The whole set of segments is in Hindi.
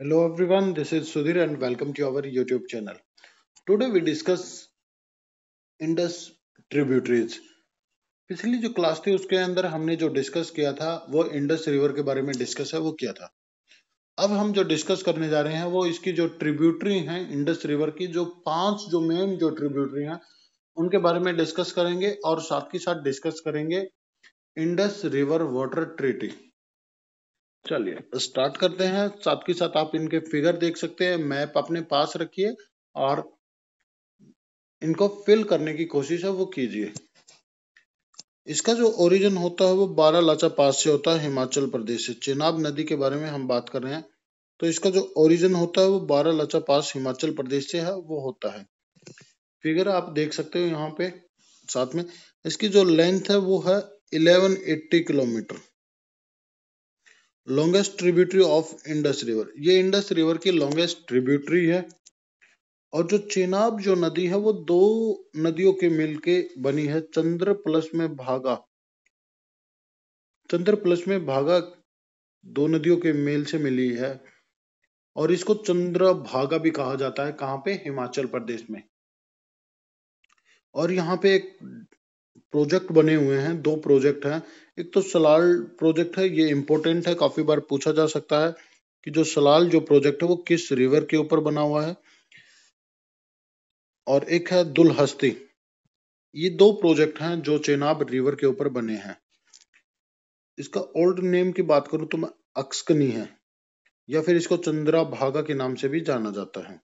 Hello everyone, this is Sudhir and welcome to our YouTube channel. Today we discuss Indus tributaries. पिछली जो क्लास थी उसके अंदर हमने जो डिस्कस किया था वो इंडस रिवर के बारे में डिस्कस है वो किया था। अब हम जो डिस्कस करने जा रहे हैं वो इसकी जो ट्रिब्यूटरी हैं इंडस रिवर की जो 5 जो मेन जो ट्रिब्यूटरी हैं उनके बारे में डिस्कस करेंगे और साथ ही साथ डिस्कस करेंगे इंडस रिवर वाटर ट्रीटी। चलिए स्टार्ट करते हैं। साथ ही साथ आप इनके फिगर देख सकते हैं, मैप अपने पास रखिए और इनको फिल करने की कोशिश है वो कीजिए। इसका जो ओरिजिन होता है वो बारालाचा पास से होता है, हिमाचल प्रदेश से। चेनाब नदी के बारे में हम बात कर रहे हैं तो इसका जो ओरिजिन होता है वो बारालाचा पास हिमाचल प्रदेश से है वो होता है। फिगर आप देख सकते हो यहाँ पे साथ में। इसकी जो लेंथ है वो है 1180 kilometre. Longest tributary of Indus river, ये इंडस रिवर की लॉन्गेस्ट ट्रिब्यूटरी है। और जो चेनाब जो नदी है वो दो नदियों के मिलके बनी है। चंद्र प्लस में भागा, चंद्र प्लस में भागा दो नदियों के मेल से मिली है और इसको चंद्र भागा भी कहा जाता है। कहाँ पे? हिमाचल प्रदेश में। और यहाँ पे एक प्रोजेक्ट बने हुए हैं, दो प्रोजेक्ट हैं। एक तो सलाल प्रोजेक्ट है, ये इंपॉर्टेंट है, काफी बार पूछा जा सकता है कि जो सलाल जो प्रोजेक्ट है वो किस रिवर के ऊपर बना हुआ है। और एक है दुलहस्ती। ये दो प्रोजेक्ट हैं जो चेनाब रिवर के ऊपर बने हैं। इसका ओल्ड नेम की बात करूं तो मैं अक्सकनी है या फिर इसको चंद्रा भागा के नाम से भी जाना जाता है।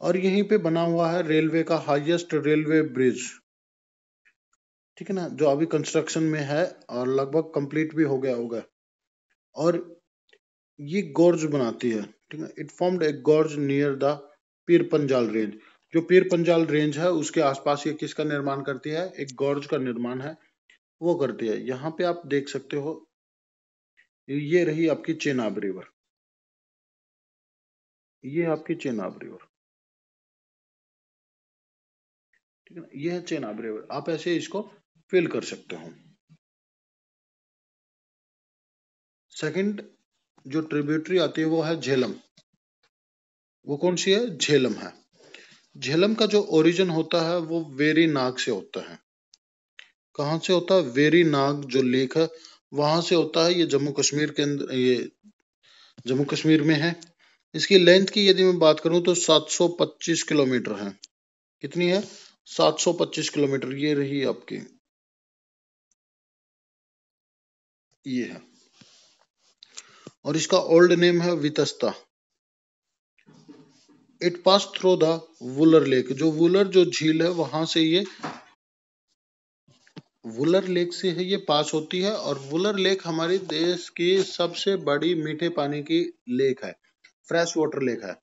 और यहीं पे बना हुआ है रेलवे का हाईएस्ट रेलवे ब्रिज, ठीक है ना, जो अभी कंस्ट्रक्शन में है और लगभग कंप्लीट भी हो गया होगा। और ये गोर्ज बनाती है, ठीक है। It formed A गोर्ज near the Pir Panjal range. जो पीर पंजाल रेंज है उसके आसपास ये किसका निर्माण करती है? एक गोर्ज का निर्माण है वो करती है। यहाँ पे आप देख सकते हो ये रही आपकी चेनाब रिवर, ये आपकी चेनाब रिवर, ठीक है ना। ये है चेनाब रिवर, आप ऐसे इसको फिल कर सकते हो। सेकंड जो ट्रिब्यूटरी आती है वो है झेलम। वो कौन सी है? झेलम है। झेलम का जो ओरिजिन होता है वो वेरी नाग से होता है। कहाँ से होता है? वेरी नाग जो लेक है वहां से होता है। ये जम्मू कश्मीर के अंदर, ये जम्मू कश्मीर में है। इसकी लेंथ की यदि मैं बात करूं तो 725 किलोमीटर है। कितनी है? 725 किलोमीटर। ये रही आपकी, ये है। और इसका ओल्ड नेम है Vitasta. It pass through the Wular lake. जो वुलर जो झील है वहां से ये, वुलर लेक से है ये पास होती है। और वुलर लेक हमारे देश की सबसे बड़ी मीठे पानी की लेक है, फ्रेश वाटर लेक है।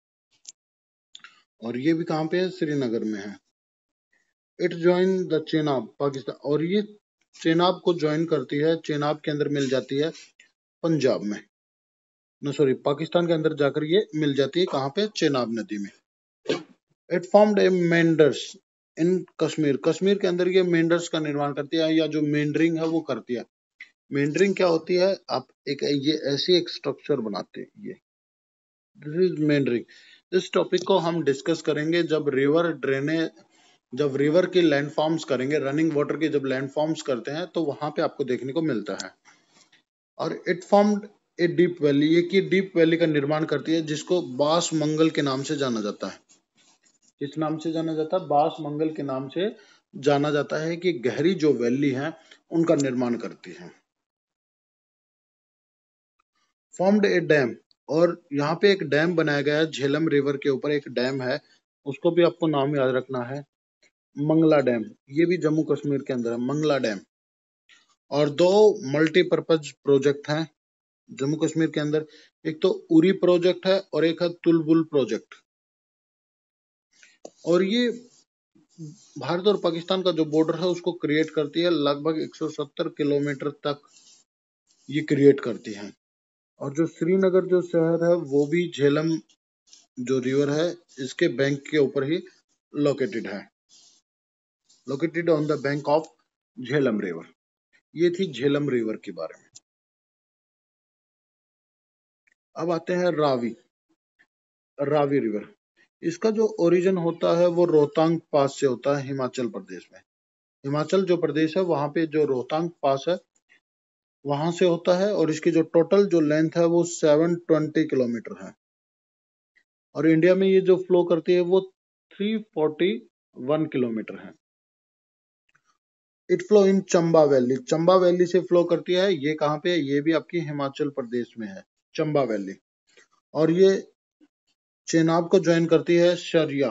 और ये भी कहाँ पे है? श्रीनगर में है। It join the Chenab Pakistan. और ये चेनाब को ज्वाइन करती है, चेनाब के अंदर मिल जाती है पंजाब में, नो सॉरी पाकिस्तान के अंदर जाकर ये मिल जाती है। कहाँ पे? चेनाब नदी में। इट फॉर्म्ड ए मेंडर्स इन कश्मीर। कश्मीर के अंदर ये मेंडर्स का निर्माण करती है या जो मेंडरिंग है वो करती है। मेंडरिंग क्या होती है? आप एक ये ऐसी एक स्ट्रक्चर बनाते हैं, ये दिस इज मेंडरिंग। इस टॉपिक को हम डिस्कस करेंगे जब रिवर ड्रेनेज, जब रिवर की लैंड फॉर्म्स करेंगे, रनिंग वाटर की जब लैंड फॉर्म्स करते हैं तो वहां पे आपको देखने को मिलता है। और it formed a deep valley. ये की डीप वैली का निर्माण करती है जिसको बास मंगल के नाम से जाना जाता है। किस नाम से जाना जाता है? बास मंगल के नाम से जाना जाता है कि गहरी जो वैली है उनका निर्माण करती है। फॉर्म्ड ए डैम। और यहाँ पे एक डैम बनाया गया है झेलम रिवर के ऊपर, एक डैम है, उसको भी आपको नाम याद रखना है, मंगला डैम। ये भी जम्मू कश्मीर के अंदर है, मंगला डैम। और दो मल्टीपर्पज प्रोजेक्ट हैं जम्मू कश्मीर के अंदर। एक तो उरी प्रोजेक्ट है और एक है तुलबुल प्रोजेक्ट। और ये भारत और पाकिस्तान का जो बॉर्डर है उसको क्रिएट करती है, लगभग 170 किलोमीटर तक ये क्रिएट करती है। और जो श्रीनगर जो शहर है वो भी झेलम जो रिवर है इसके बैंक के ऊपर ही लोकेटेड है, located on the bank of Jhelum river. ये थी झेलम रिवर के बारे में। अब आते हैं रावी। रावी रिवर। इसका जो ओरिजिन होता है वो रोहतांग पास से होता है हिमाचल प्रदेश में। हिमाचल जो प्रदेश है वहां पे जो रोहतांग पास है वहां से होता है, और इसकी जो टोटल जो लेंथ है वो 720 किलोमीटर है। और इंडिया में ये जो फ्लो करती है वो 341 किलोमीटर है। It flow in Chamba valley. Chamba valley से फ्लो करती है। ये कहाँ पे है? ये भी आपकी हिमाचल प्रदेश में है, चंबा वैली। और ये चेनाब को ज्वाइन करती है सरिया,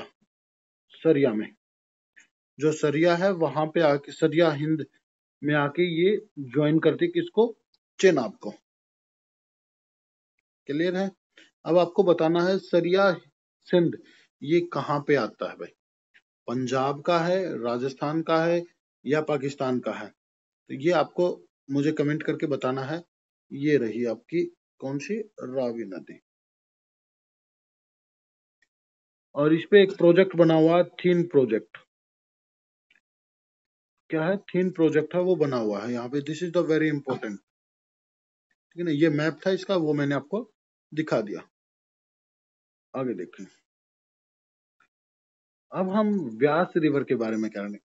सरिया में। जो सरिया है वहां पे आके, सरिया हिंद में आके ये ज्वाइन करती किसको? चेनाब को। क्लियर है? अब आपको बताना है सरिया सिंध ये कहाँ पे आता है भाई? पंजाब का है, राजस्थान का है, या पाकिस्तान का है? तो ये आपको मुझे कमेंट करके बताना है। ये रही आपकी कौन सी? रावी नदी। और इस पे एक प्रोजेक्ट बना हुआ है, थीन प्रोजेक्ट। क्या है? थीन प्रोजेक्ट है, वो बना हुआ है यहाँ पे। This is the very important. ठीक है ना? ये मैप था इसका, वो मैंने आपको दिखा दिया। आगे देखें। अब हम व्यास रिवर के बारे में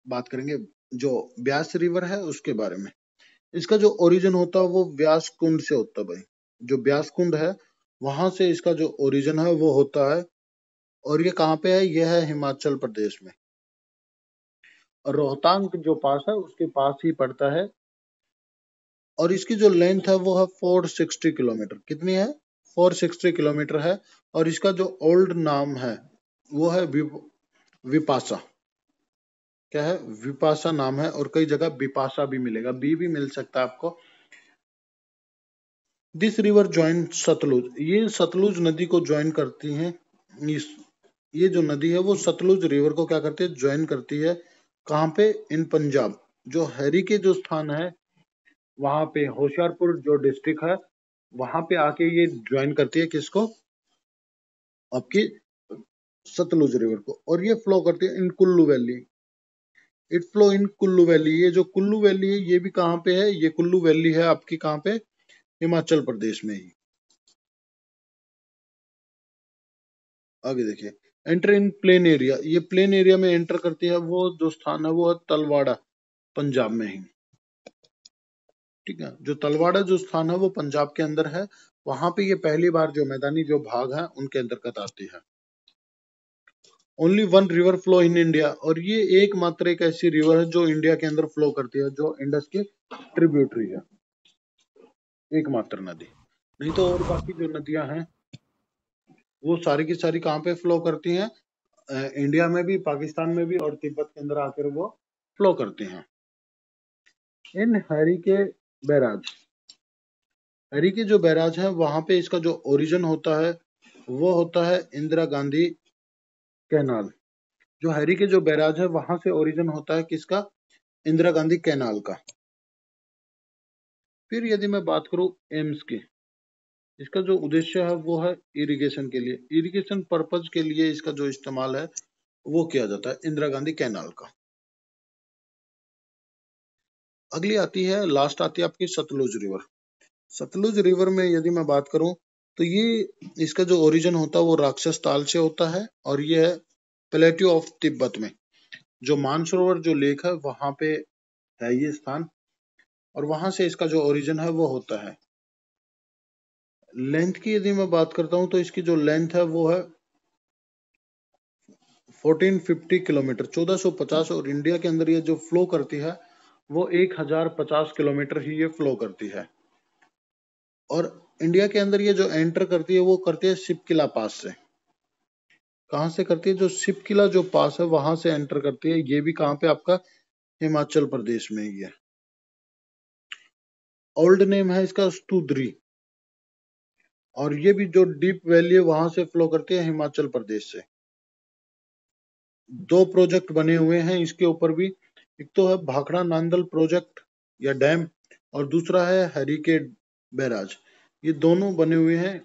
बात करेंगे। जो व्यास रिवर है उसके बारे में। इसका जो ओरिजिन होता है वो व्यास कुंड से होता है भाई। जो व्यास कुंड है वहां से इसका जो ओरिजिन है वो होता है। और ये कहाँ पे है? ये है हिमाचल प्रदेश में। और रोहतांग जो पास है उसके पास ही पड़ता है। और इसकी जो लेंथ है वो है 460 किलोमीटर। कितनी है? 460 किलोमीटर है। और इसका जो ओल्ड नाम है वो है विपासा। क्या है? विपासा नाम है। और कई जगह बिपाशा भी मिलेगा, बी भी मिल सकता है आपको। This river join Sutlej. ये सतलुज नदी को ज्वाइन करती है। ये जो नदी है वो सतलुज रिवर को क्या करती है? ज्वाइन करती है। कहाँ पे? इन पंजाब। जो हैरी के जो स्थान है वहां पे, होशियारपुर जो डिस्ट्रिक्ट है वहां पे आके ये ज्वाइन करती है किसको? आपकी सतलुज रिवर को। और ये फ्लो करती है in Kullu valley. It flow in Kullu valley. ये जो कुल्लू वैली है ये भी कहाँ पे है? ये कुल्लू वैली है आपकी कहाँ पे? हिमाचल प्रदेश में ही। आगे देखिए। Enter in plain area. ये प्लेन एरिया में एंटर करती है। वो जो स्थान है वो है तलवाड़ा, पंजाब में ही। ठीक है? जो तलवाड़ा जो स्थान है वो पंजाब के अंदर है। वहां पे ये पहली बार जो मैदानी जो भाग है उनके अंतर्गत आती है। Only one river flow in India. और ये एकमात्र एक ऐसी रिवर है जो इंडिया के अंदर फ्लो करती है, जो इंडस की ट्रिब्यूटरी है। एकमात्र नदी। नहीं तो और बाकी जो नदियां हैं वो सारी की सारी कहाँ पे फ्लो करती हैं? इंडिया में भी, पाकिस्तान में भी, और तिब्बत के अंदर आकर वो फ्लो करती हैं। इन हैरी के बैराज। हैरी के जो बैराज है वहां पे इसका जो ओरिजिन होता है वो होता है इंदिरा गांधी कैनाल। जो हैरी के जो बैराज है वहां से ओरिजिन होता है किसका? इंदिरा गांधी कैनाल का। फिर यदि मैं बात करूं एम्स की, इसका जो उद्देश्य है वो है इरिगेशन के लिए। इरिगेशन पर्पज के लिए इसका जो इस्तेमाल है वो किया जाता है, इंदिरा गांधी कैनाल का। अगली आती है, लास्ट आती है आपकी सतलुज रिवर। सतलुज रिवर में यदि मैं बात करूं तो ये, इसका जो ओरिजिन होता है वो राक्षस ताल से होता है। और ये है प्लेट्यू ऑफ तिब्बत में। जो मानसरोवर जो लेक है वहां पे है ये स्थान। और वहां से इसका जो ओरिजिन है वो होता है। लेंथ की यदि मैं बात करता हूं तो इसकी जो लेंथ है वो है 1450 किलोमीटर, 1450। और इंडिया के अंदर ये जो फ्लो करती है वो 1050 किलोमीटर ही ये फ्लो करती है। और इंडिया के अंदर ये जो एंटर करती है वो करती है शिपकिला पास से। कहाँ से करती है? जो शिपकिला जो पास है वहां से एंटर करती है। ये भी कहाँ पे? आपका हिमाचल प्रदेश में ही है। ओल्ड नेम है इसका स्तुद्री। और ये भी जो डीप वैली है वहां से फ्लो करती है हिमाचल प्रदेश से। दो प्रोजेक्ट बने हुए हैं इसके ऊपर भी। एक तो है भाखड़ा नांदल प्रोजेक्ट या डैम, और दूसरा है हरिकेड बैराज। ये दोनों बने हुए हैं।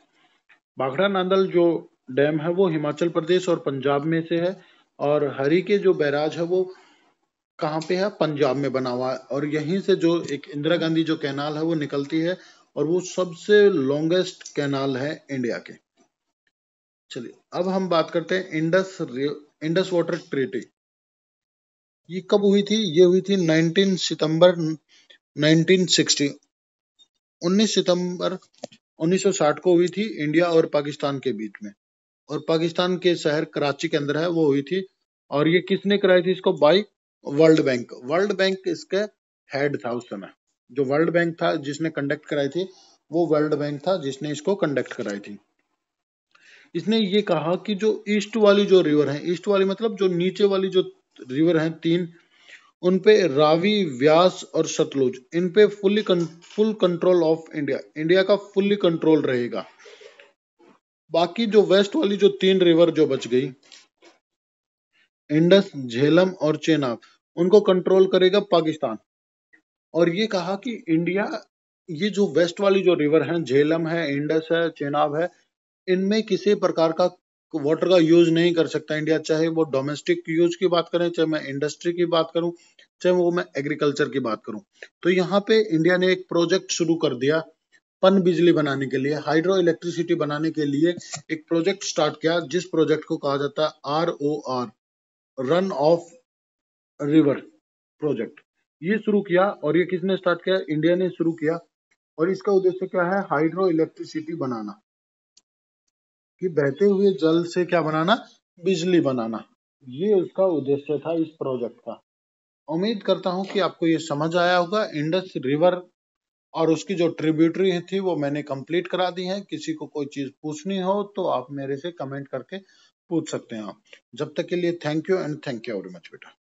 भाखड़ा नांदल जो डैम है वो हिमाचल प्रदेश और पंजाब में से है। और हरिके जो बैराज है वो कहाँ पे है? पंजाब में बना हुआ है। और यहीं से जो एक इंदिरा गांधी जो कैनाल है वो निकलती है। और वो सबसे लॉन्गेस्ट कैनाल है इंडिया के। चलिए अब हम बात करते हैं इंडस वाटर ट्रीटी। ये कब हुई थी? ये हुई थी 19 सितंबर 1960, 19 सितंबर 1960 को हुई थी, इंडिया और पाकिस्तान के बीच में। और पाकिस्तान के शहर कराची के अंदर है वो हुई थी। और ये किसने कराई थी इसको? By World Bank. World Bank इसके हेड था उस समय। जो वर्ल्ड बैंक था जिसने कंडक्ट कराई थी, वो वर्ल्ड बैंक था जिसने इसको कंडक्ट कराई थी। इसने ये कहा कि जो ईस्ट वाली जो रिवर है, ईस्ट वाली मतलब जो नीचे वाली जो रिवर है तीन, उन पे रावी, व्यास और सतलुज, इन पे full control of India, India का फुल्ली कंट्रोल रहेगा। बाकी जो वेस्ट वाली जो तीन रिवर जो बच गई, इंडस, झेलम और चेनाब, उनको कंट्रोल करेगा पाकिस्तान। और ये कहा कि इंडिया, ये जो वेस्ट वाली जो रिवर है, झेलम है, इंडस है, चेनाब है, इनमें किसी प्रकार का वाटर का यूज नहीं कर सकता इंडिया। चाहे वो डोमेस्टिक यूज की बात करें, चाहे मैं इंडस्ट्री की बात करूं, चाहे वो मैं एग्रीकल्चर की बात करूं। तो यहाँ पे इंडिया ने एक प्रोजेक्ट शुरू कर दिया पन बिजली बनाने के लिए, हाइड्रो इलेक्ट्रिसिटी बनाने के लिए एक प्रोजेक्ट स्टार्ट किया, जिस प्रोजेक्ट को कहा जाता है ROR, run of river project. ये शुरू किया। और ये किसने स्टार्ट किया? इंडिया ने शुरू किया। और इसका उद्देश्य क्या है? हाइड्रो इलेक्ट्रिसिटी बनाना, कि बहते हुए जल से क्या बनाना? बिजली बनाना। ये उसका उद्देश्य था इस प्रोजेक्ट का। उम्मीद करता हूं कि आपको ये समझ आया होगा। इंडस रिवर और उसकी जो ट्रिब्यूटरी थी वो मैंने कंप्लीट करा दी है। किसी को कोई चीज पूछनी हो तो आप मेरे से कमेंट करके पूछ सकते हैं आप। जब तक के लिए thank you and thank you very much बेटा।